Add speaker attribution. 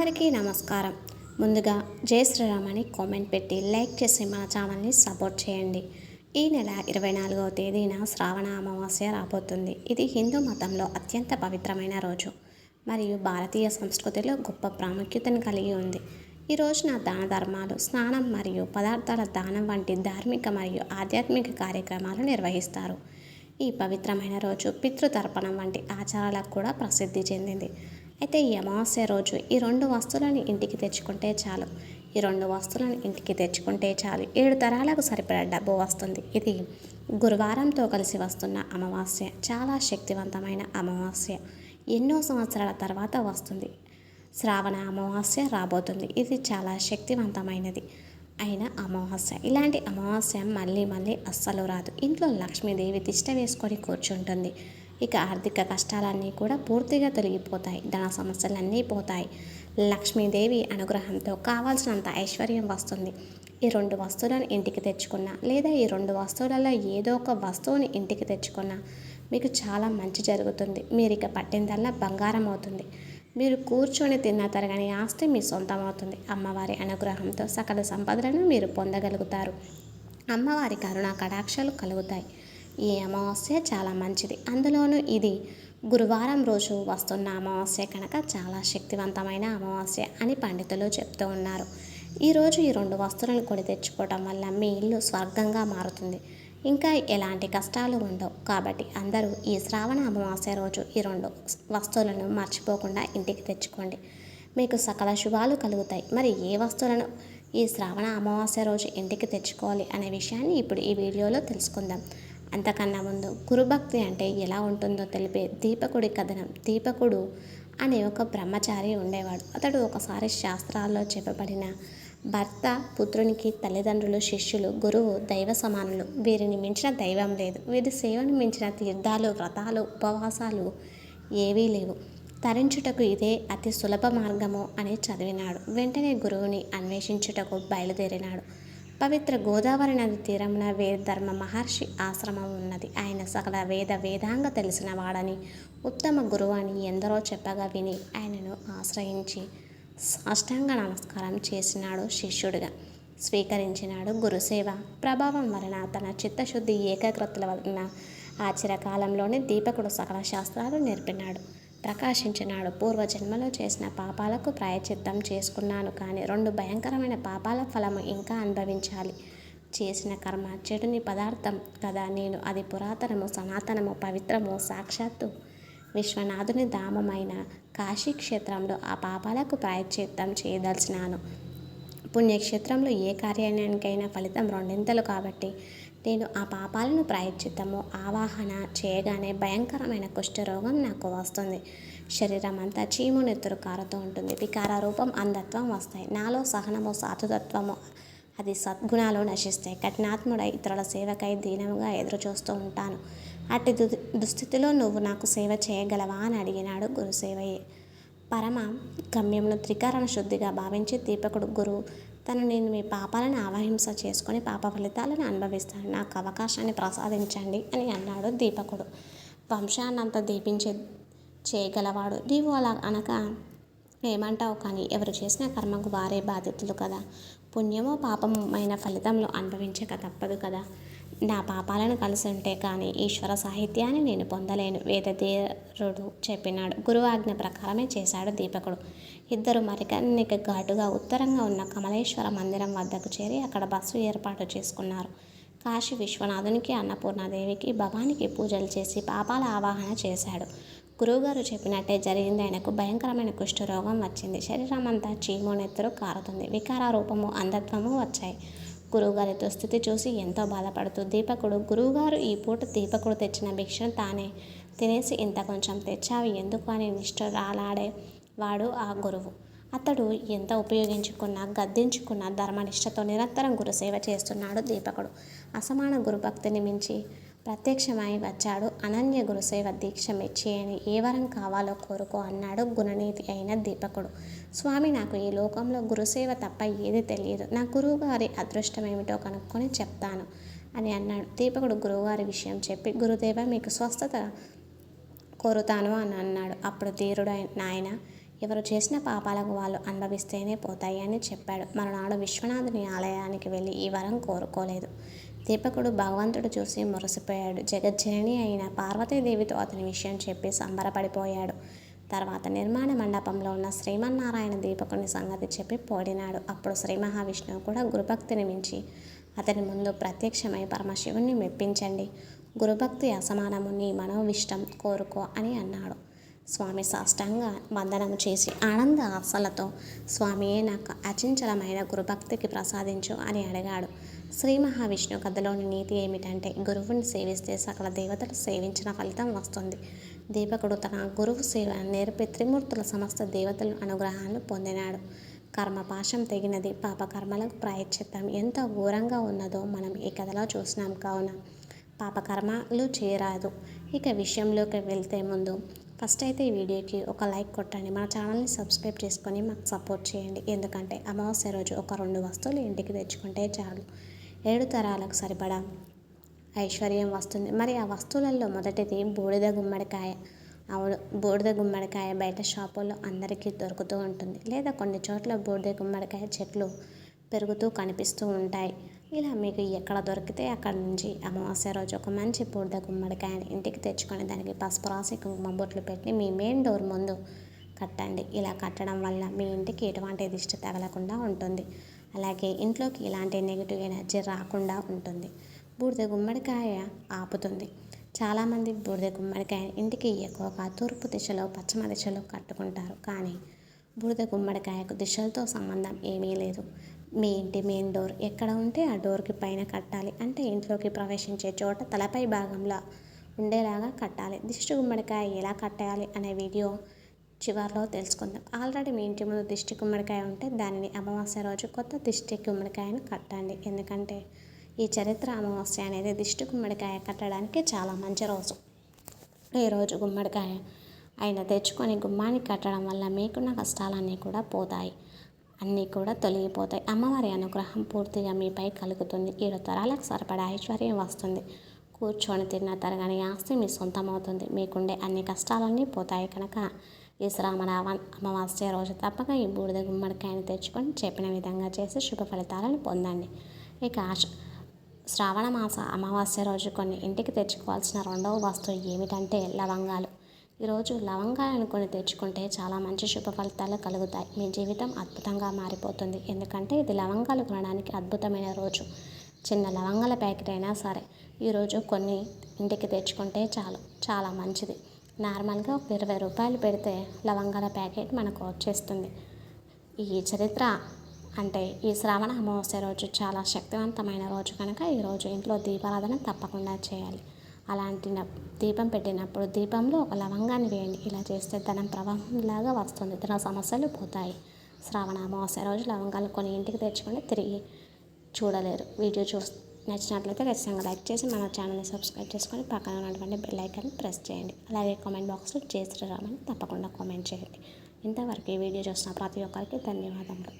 Speaker 1: అందరికీ నమస్కారం. ముందుగా జై శ్రీరామ్ అని కామెంట్ పెట్టి లైక్ చేసి మా ఛానల్ని సపోర్ట్ చేయండి. ఈ నెల 24వ తేదీన శ్రావణ అమావాస్య రాబోతుంది. ఇది హిందూ మతంలో అత్యంత పవిత్రమైన రోజు మరియు భారతీయ సంస్కృతిలో గొప్ప ప్రాముఖ్యతను కలిగి ఉంది. ఈ రోజున దాన ధర్మాలు, స్నానం మరియు పదార్థాల దానం వంటి ధార్మిక మరియు ఆధ్యాత్మిక కార్యక్రమాలు నిర్వహిస్తారు. ఈ పవిత్రమైన రోజు పితృతర్పణం వంటి ఆచారాలకు కూడా ప్రసిద్ధి చెందింది. అయితే ఈ అమావాస్య రోజు ఈ రెండు వస్తువులను ఇంటికి తెచ్చుకుంటే చాలు. ఈ రెండు వస్తువులను ఇంటికి తెచ్చుకుంటే చాలు 7 తరాలకు సరిపడా డబ్బు వస్తుంది. ఇది గురువారంతో కలిసి వస్తున్న అమావాస్య. చాలా శక్తివంతమైన అమావాస్య. ఎన్నో సంవత్సరాల తర్వాత వస్తుంది. శ్రావణ అమావాస్య రాబోతుంది. ఇది చాలా శక్తివంతమైనది అయిన అమావాస్య. ఇలాంటి అమావాస్య మళ్ళీ అస్సలు రాదు. ఇంట్లో లక్ష్మీదేవి తిష్ట వేసుకొని కూర్చుంటుంది. ఇక ఆర్థిక కష్టాలన్నీ కూడా పూర్తిగా తొలగిపోతాయి. ధన సమస్యలన్నీ పోతాయి. లక్ష్మీదేవి అనుగ్రహంతో కావాల్సినంత ఐశ్వర్యం వస్తుంది. ఈ రెండు వస్తువులను ఇంటికి తెచ్చుకున్నా లేదా ఈ రెండు వస్తువులలో ఏదో ఒక వస్తువుని ఇంటికి తెచ్చుకున్నా మీకు చాలా మంచి జరుగుతుంది. మీరు ఇక పట్టిందల్లా బంగారం అవుతుంది. మీరు కూర్చొని తిన్న తరగని ఆస్తి మీ సొంతం అవుతుంది. అమ్మవారి అనుగ్రహంతో సకల సంపదలను మీరు పొందగలుగుతారు. అమ్మవారి కరుణా కటాక్షాలు కలుగుతాయి. ఈ అమావాస్య చాలా మంచిది. అందులోనూ ఇది గురువారం రోజు వస్తున్న అమావాస్య కనుక చాలా శక్తివంతమైన అమావాస్య అని పండితులు చెప్తూ ఉన్నారు. ఈరోజు ఈ రెండు వస్తువులను కొని తెచ్చుకోవడం వల్ల మీ ఇల్లు స్వర్గంగా మారుతుంది. ఇంకా ఎలాంటి కష్టాలు ఉండవు. కాబట్టి అందరూ ఈ శ్రావణ అమావాస్య రోజు ఈ రెండు వస్తువులను మర్చిపోకుండా ఇంటికి తెచ్చుకోండి. మీకు సకల శుభాలు కలుగుతాయి. మరి ఏ వస్తువులను ఈ శ్రావణ అమావాస్య రోజు ఇంటికి తెచ్చుకోవాలి అనే విషయాన్ని ఇప్పుడు ఈ వీడియోలో తెలుసుకుందాం. అంతకన్నా ముందు గురుభక్తి అంటే ఎలా ఉంటుందో తెలిపే దీపకుడి కథనం. దీపకుడు అనే ఒక బ్రహ్మచారి ఉండేవాడు. అతడు ఒకసారి శాస్త్రాల్లో చెప్పబడిన భర్త, పుత్రునికి, తల్లిదండ్రులు, శిష్యులు, గురువు దైవ సమానులు. వీరిని మించిన దైవం లేదు. వీరి సేవను మించిన తీర్థాలు, వ్రతాలు, ఉపవాసాలు ఏవీ లేవు. తరించుటకు ఇదే అతి సులభ మార్గము అని చదివినాడు. వెంటనే గురువుని అన్వేషించుటకు బయలుదేరినాడు. పవిత్ర గోదావరి నది తీరమున వేదధర్మ మహర్షి ఆశ్రమం ఉన్నది. ఆయన సకల వేదాంగ తెలిసిన వాడని, ఉత్తమ గురువు అని ఎందరో చెప్పగా విని ఆయనను ఆశ్రయించి సాష్టాంగ నమస్కారం చేసినాడు. శిష్యుడిగా స్వీకరించినాడు. గురుసేవ ప్రభావం వలన తన చిత్తశుద్ధి, ఏకాగ్రతల వలన ఆ చిరకాలంలోనే దీపకుడు సకల శాస్త్రాలు నేర్పినాడు. ప్రకాశించినాడు. పూర్వజన్మలో చేసిన పాపాలకు ప్రాయశ్చిత్తం చేసుకున్నాను, కానీ 2 భయంకరమైన పాపాల ఫలము ఇంకా అనుభవించాలి. చేసిన కర్మ చెడుని పదార్థం కదా నేను. అది పురాతనము, సనాతనము, పవిత్రము, సాక్షాత్తు విశ్వనాథుని ధామమైన కాశీక్షేత్రంలో ఆ పాపాలకు ప్రాయశ్చిత్తం చేయదలిచినాను. పుణ్యక్షేత్రంలో ఏ కార్యానికైనా ఫలితం రెండింతలు కాబట్టి నేను ఆ పాపాలను ప్రాయశ్చిత్తము ఆవాహన చేయగానే భయంకరమైన కుష్ఠరోగం నాకు వస్తుంది. శరీరం అంతా చీము నెత్తురు కారుతూ ఉంటుంది. వికార రూపం, అంధత్వం వస్తాయి. నాలో సహనము, సాధుతత్వము, అది సద్గుణాలు నశిస్తాయి. కఠినాత్ముడై ఇతరుల సేవకై దీనముగా ఎదురు చూస్తూ ఉంటాను. అట్టి దుస్థితిలో నువ్వు నాకు సేవ చేయగలవా అని అడిగినాడు. గురుసేవయే పరమ గమ్యంలో త్రికరణ శుద్ధిగా భావించి దీపకుడు గురువు నేను మీ పాపాలను ఆవహింస చేసుకొని పాప ఫలితాలను అనుభవిస్తాను. నాకు అవకాశాన్ని ప్రసాదించండి అని అన్నాడు. దీపకుడు వంశాన్నంతా దీపించే చేయగలవాడు. నీవు అలా అనక ఏమంటావు? కానీ ఎవరు చేసిన కర్మకు వారే బాధితులు కదా. పుణ్యమో పాపమైన ఫలితంలో అనుభవించక తప్పదు కదా. నా పాపాలను కలిసి ఉంటే కానీ ఈశ్వర సాహిత్యాన్ని నేను పొందలేను. వేదధీరుడు చెప్పినాడు. గురువు ఆజ్ఞ ప్రకారమే చేశాడు దీపకుడు. ఇద్దరు మరికన్నికి ఘాటుగా ఉత్తరంగా ఉన్న కమలేశ్వర మందిరం వద్దకు చేరి అక్కడ బస్సు ఏర్పాటు చేసుకున్నారు. కాశీ విశ్వనాథునికి, అన్నపూర్ణాదేవికి, భవానికి పూజలు చేసి పాపాల ఆవాహన చేశాడు. గురువుగారు చెప్పినట్టే జరిగింది. ఆయనకు భయంకరమైన కుష్ఠరోగం వచ్చింది. శరీరం అంతా చీము నెత్తురు కారుతుంది. వికార రూపము, అంధత్వము వచ్చాయి. గురువుగారి దుస్థితి చూసి ఎంతో బాధపడుతూ దీపకుడు, గురువుగారు ఈ పూట దీపకుడు తెచ్చిన భిక్షను తానే తినేసి ఇంత కొంచెం తెచ్చావి ఎందుకు అని నిష్ఠురాలాడేవాడు ఆ గురువు. అతడు ఎంత ఉపయోగించుకున్నా గద్దించుకున్న ధర్మనిష్టతో నిరంతరం గురుసేవ చేస్తున్నాడు దీపకుడు. అసమాన గురుభక్తిని మించి ప్రత్యక్షమై వచ్చాడు. అనన్య గురుసేవ దీక్ష మెచ్చి అని ఏ వరం కావాలో కోరుకో అన్నాడు గుణనీతి అయిన దీపకుడు. స్వామి, నాకు ఈ లోకంలో గురుసేవ తప్ప ఏది తెలియదు. నా గురువుగారి అదృష్టం ఏమిటో కనుక్కొని చెప్తాను అని అన్నాడు. దీపకుడు గురువుగారి విషయం చెప్పి, గురుదేవ మీకు స్వస్థత కోరుతాను అని అన్నాడు. అప్పుడు ధీరుడు, నాయన ఎవరు చేసిన పాపాలకు వాళ్ళు అనుభవిస్తేనే పోతాయి అని చెప్పాడు. మరునాడు విశ్వనాథుని ఆలయానికి వెళ్ళి ఈ వరం కోరుకోలేదు. దీపకుడు భగవంతుడు చూసి మురిసిపోయాడు. జగజ్జనని అయిన పార్వతీదేవితో అతని విషయం చెప్పి సంబరపడిపోయాడు. తర్వాత నిర్మాణ మండపంలో ఉన్న శ్రీమన్నారాయణ దీపకుని సంగతి చెప్పి పోడినాడు. అప్పుడు శ్రీ మహావిష్ణువు కూడా గురుభక్తిని మించి అతని ముందు ప్రత్యక్షమై పరమశివుణ్ణి మెప్పించండి. గురుభక్తి అసమానము, నీ మనోవిష్టం కోరుకో అని అన్నాడు. స్వామి సాష్టాంగ వందనం చేసి ఆనంద ఆశలతో స్వామియే నాకు అచంచలమైన గురుభక్తికి ప్రసాదించు అని అడిగాడు. శ్రీ మహావిష్ణు కథలోని నీతి ఏమిటంటే గురువుని సేవిస్తే సకల దేవతలు సేవించిన ఫలితం వస్తుంది. దీపకుడు తన గురువు సేవ నేర్పి త్రిమూర్తుల సమస్త దేవతల అనుగ్రహాన్ని పొందినాడు. కర్మపాశం తెగినది. పాపకర్మలకు ప్రాయశ్చిత్తం ఎంత ఘోరంగా ఉన్నదో మనం ఈ కథలో చూసినాం. కావున పాపకర్మలు చేయరాదు. ఇక విషయంలోకి వెళ్తే ముందు ఫస్ట్ అయితే ఈ వీడియోకి ఒక లైక్ కొట్టండి. మన ఛానల్ని సబ్స్క్రైబ్ చేసుకొని మాకు సపోర్ట్ చేయండి. ఎందుకంటే అమావాస్య రోజు ఒక 2 వస్తువులు ఇంటికి తెచ్చుకుంటే చాలు 7 తరాలకు సరిపడా ఐశ్వర్యం వస్తుంది. మరి ఆ వస్తువులలో మొదటిది బూడిద గుమ్మడికాయ. అవును, బూడిద గుమ్మడికాయ బయట షాపుల్లో అందరికీ దొరుకుతూ ఉంటుంది, లేదా కొన్ని చోట్ల బూడిద గుమ్మడికాయ చెట్లు పెరుగుతూ కనిపిస్తూ ఉంటాయి. ఇలా మీకు ఎక్కడ దొరికితే అక్కడ నుంచి అమావాస్య రోజు ఒక మంచి బూడిద గుమ్మడికాయని ఇంటికి తెచ్చుకొని దానికి పసుపు రాసి కుంకుమ బొట్లు పెట్టి మీ మెయిన్ డోర్ ముందు కట్టండి. ఇలా కట్టడం వల్ల మీ ఇంటికి ఎటువంటి దిష్టి తగలకుండా ఉంటుంది. అలాగే ఇంట్లోకి ఇలాంటి నెగిటివ్ ఎనర్జీ రాకుండా ఉంటుంది. బూడిద గుమ్మడికాయ ఆపుతుంది. చాలామంది బూడిద గుమ్మడికాయ ఇంటికి ఎక్కువగా తూర్పు దిశలో, పశ్చిమ దిశలో కట్టుకుంటారు. కానీ బూడిద గుమ్మడికాయకు దిశలతో సంబంధం ఏమీ లేదు. మీ ఇంటి మెయిన్ డోర్ ఎక్కడ ఉంటే ఆ డోర్కి పైన కట్టాలి. అంటే ఇంట్లోకి ప్రవేశించే చోట తలపై భాగంలో ఉండేలాగా కట్టాలి. దిష్టి గుమ్మడికాయ ఎలా కట్టాలి అనే వీడియో చివరిలో తెలుసుకుందాం. ఆల్రెడీ మీ ఇంటి ముందు దిష్టి గుమ్మడికాయ ఉంటే దానిని అమావాస్య రోజు కొత్త దిష్టి గుమ్మడికాయను కట్టండి. ఎందుకంటే ఈ చరిత్ర అమావాస్య అనేది దిష్టి గుమ్మడికాయ కట్టడానికి చాలా మంచి రోజు. ఈ రోజు గుమ్మడికాయ అయినా తెచ్చుకొని గుమ్మానికి కట్టడం వల్ల మీకున్న కష్టాలన్నీ కూడా పోతాయి, అన్నీ కూడా తొలగిపోతాయి. అమ్మవారి అనుగ్రహం పూర్తిగా మీపై కలుగుతుంది. 7 తరాలకు సరిపడా ఐశ్వర్యం వస్తుంది. కూర్చొని తిన్న తరగని ఆస్తి మీ సొంతమవుతుంది. మీకుండే అన్ని కష్టాలన్నీ పోతాయి. కనుక ఈ శ్రావణ అమావాస్య రోజు తప్పక ఈ బూడిద గుమ్మడికాయని తెచ్చుకొని చెప్పిన విధంగా చేసి శుభ ఫలితాలను పొందండి. ఇక శ్రావణ మాస అమావాస్య రోజు కొన్ని ఇంటికి తెచ్చుకోవాల్సిన 2వ వస్తువు ఏమిటంటే లవంగాలు. ఈరోజు లవంగాలను కొని తెచ్చుకుంటే చాలా మంచి శుభ ఫలితాలు కలుగుతాయి. మీ జీవితం అద్భుతంగా మారిపోతుంది. ఎందుకంటే ఇది లవంగాలు కొనడానికి అద్భుతమైన రోజు. చిన్న లవంగాల ప్యాకెట్ అయినా సరే ఈరోజు కొన్ని ఇంటికి తెచ్చుకుంటే చాలు, చాలా మంచిది. నార్మల్గా ఒక 20 రూపాయలు పెడితే లవంగాల ప్యాకెట్ మనకు వచ్చేస్తుంది. ఈ చరిత్ర అంటే ఈ శ్రావణ అమావాస్య రోజు చాలా శక్తివంతమైన రోజు కనుక ఈరోజు ఇంట్లో దీపారాధన తప్పకుండా చేయాలి. అలాంటి దీపం పెట్టినప్పుడు దీపంలో ఒక లవంగాన్ని వేయండి. ఇలా చేస్తే ధనం ప్రవాహంలాగా వస్తుంది, ధన సమస్యలు పోతాయి. శ్రావణ అమావాస్య రోజు లవంగాలు కొన్ని ఇంటికి తెచ్చుకొని తిరిగి చూడలేరు. వీడియో నచ్చినట్లయితే ఖచ్చితంగా లైక్ చేసి మన ఛానల్ని సబ్స్క్రైబ్ చేసుకొని పక్కన ఉన్నటువంటి బెల్ ఐకాన్ని ప్రెస్ చేయండి. అలాగే కామెంట్ బాక్స్లో జై శ్రీరామ్ అని తప్పకుండా కామెంట్ చేయండి. ఇంతవరకు ఈ వీడియో చూసిన ప్రతి ఒక్కరికి ధన్యవాదములు.